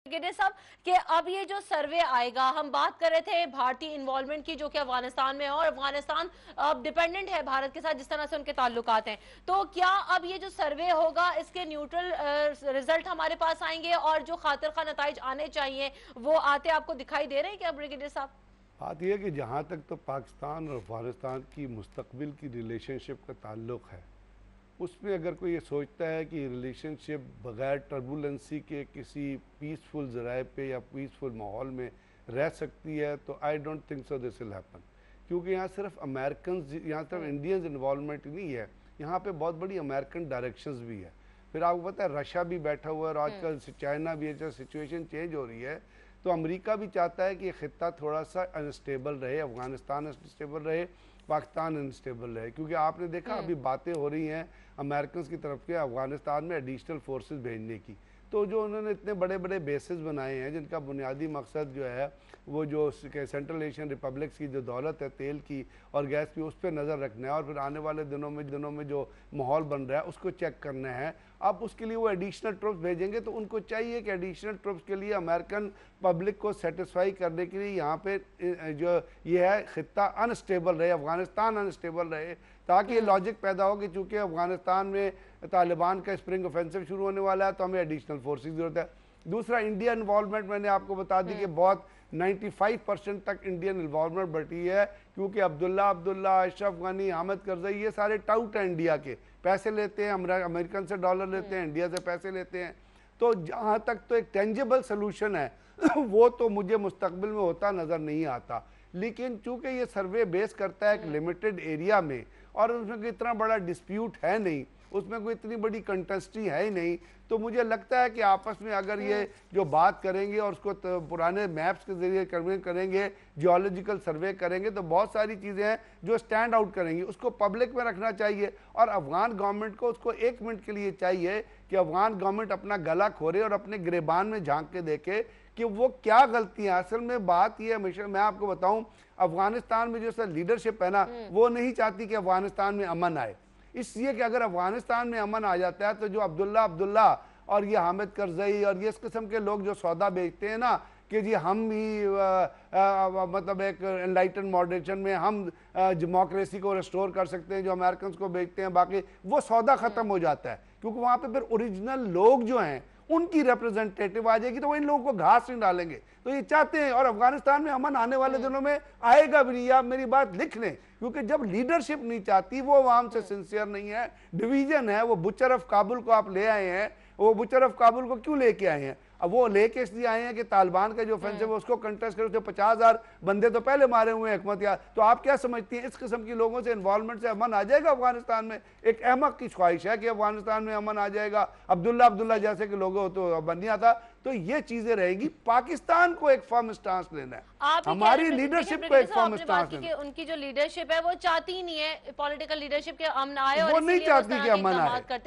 Brigadier साहब कि अब ये जो सर्वे आएगा, हम बात कर रहे थे भारतीय इन्वॉल्वमेंट की जो कि अफगानिस्तान में है, और अफगानिस्तान अब डिपेंडेंट है भारत के साथ जिस तरह से उनके ताल्लुकात हैं, तो क्या अब ये जो सर्वे होगा इसके न्यूट्रल रिजल्ट हमारे पास आएंगे और जो खातिर खा नताइज आने चाहिए वो आते आपको दिखाई दे रहे हैं क्या ब्रिगेडियर साहब? बात यह है कि जहाँ तक तो पाकिस्तान और अफगानिस्तान की मुस्तकबिल की रिलेशनशिप का ताल्लुक़ है, उसमें अगर कोई ये सोचता है कि रिलेशनशिप बग़ैर टर्बुलेंसी के किसी पीसफुल ज़राए पे या पीसफुल माहौल में रह सकती है, तो I don't think so this will happen. क्योंकि यहाँ सिर्फ अमेरिकन, यहाँ सिर्फ इंडियंस इन्वॉल्वमेंट नहीं है, यहाँ पे बहुत बड़ी अमेरिकन डायरेक्शंस भी है। फिर आपको पता है रशिया भी बैठा हुआ है और आजकल चाइना भी है, सिचुएशन चेंज हो रही है, तो अमेरिका भी चाहता है कि ये खित्ता थोड़ा सा अनस्टेबल रहे, अफगानिस्तान अनस्टेबल रहे, पाकिस्तान अनस्टेबल रहे। क्योंकि आपने देखा अभी बातें हो रही हैं अमेरिकन की तरफ के अफगानिस्तान में एडिशनल फोर्सेस भेजने की, तो जो उन्होंने इतने बड़े बड़े बेसेस बनाए हैं जिनका बुनियादी मकसद जो है वो जो सेंट्रल एशियन रिपब्लिक्स की जो दौलत है तेल की और गैस की, उस पर नज़र रखना है और फिर आने वाले दिनों में जो माहौल बन रहा है उसको चेक करना है। अब उसके लिए वो एडिशनल ट्रुप्स भेजेंगे, तो उनको चाहिए कि एडिशनल ट्रुप्स के लिए अमेरिकन पब्लिक को सेटिस्फाई करने के लिए यहाँ पे जो ये है खित्ता अनस्टेबल रहे, अफगानिस्तान अनस्टेबल रहे, ताकि ये लॉजिक पैदा हो कि चूँकि अफगानिस्तान में तालिबान का स्प्रिंग ऑफेंसिव शुरू होने वाला है तो हमें एडिशनल फोर्सेस की जरूरत है। दूसरा, इंडिया इन्वॉल्वमेंट मैंने आपको बता दी कि बहुत 95% तक इंडियन इन्वॉल्वमेंट बढ़ी है, क्योंकि अब्दुल्ला, अशरफ गनी, हामिद करजई ये सारे टाउट हैं इंडिया के, पैसे लेते हैं, अमेरिकन से डॉलर लेते हैं, इंडिया से पैसे लेते हैं। तो जहाँ तक तो एक टेंजिबल सोल्यूशन है वो तो मुझे मुस्तकबिल में होता नज़र नहीं आता। लेकिन चूंकि ये सर्वे बेस करता है एक लिमिटेड एरिया में और उसमें कोई इतना बड़ा डिस्प्यूट है नहीं, उसमें कोई इतनी बड़ी कंटेस्टी है ही नहीं, तो मुझे लगता है कि आपस में अगर ये जो बात करेंगे और उसको पुराने मैप्स के ज़रिए करेंगे, जियोलॉजिकल सर्वे करेंगे, तो बहुत सारी चीज़ें हैं जो स्टैंड आउट करेंगी। उसको पब्लिक में रखना चाहिए और अफगान गवर्नमेंट को उसको 1 मिनट के लिए चाहिए कि अफगान गवर्नमेंट अपना गला खोले और अपने गिरेबान में झांक के देखे कि वो क्या गलतियां। असल में बात ये हमेशा मैं आपको बताऊं, अफगानिस्तान में जो सर लीडरशिप है ना, वो नहीं चाहती कि अफगानिस्तान में अमन आए, इसलिए कि अगर अफगानिस्तान में अमन आ जाता है तो जो अब्दुल्ला और ये हामिद करजई और ये इस किस्म के लोग जो सौदा बेचते हैं ना कि जी हम ही मतलब एक एनलाइटन मॉडरेशन में हम डेमोक्रेसी को रिस्टोर कर सकते हैं, जो अमेरिकन को बेचते हैं, बाकी वो सौदा ख़त्म हो जाता है, क्योंकि वहाँ पे फिर ओरिजिनल लोग जो हैं उनकी रिप्रेजेंटेटिव आ जाएगी, तो वो इन लोगों को घास नहीं डालेंगे। तो ये चाहते हैं और अफगानिस्तान में अमन आने वाले दिनों में आएगा भी नहीं, आप मेरी बात लिख लें, क्योंकि जब लीडरशिप नहीं चाहती, वो आवाम से सिंसियर नहीं है, डिवीजन है। वो बुचर ऑफ काबुल को आप ले आए हैं, वो बुचर ऑफ काबुल को क्यों लेके आए हैं? अब वो लेके इसलिए आए हैं कि तालिबान का जो ऑफेंसिव है उसको कंटेस्ट करो, तो 50,000 बंदे तो पहले मारे हुए हैं हुकूमत यार। तो आप क्या समझती हैं इस किस्म की लोगों से इन्वॉल्वमेंट से अमन आ जाएगा अफगानिस्तान में? एक अहमक की ख्वाहिश है कि अफगानिस्तान में अमन आ जाएगा, अब्दुल्ला जैसे कि लोगों तो अमन नहीं आता। तो ये चीजें रहेगी, पाकिस्तान को एक फर्म स्टांस लेना है, हमारी लीडरशिप को एक फर्म स्टांस लेना है। उनकी जो लीडरशिप है वो चाहती ही नहीं है पॉलिटिकल लीडरशिप के अमन आए, वो और नहीं चाहती कि अमन आए।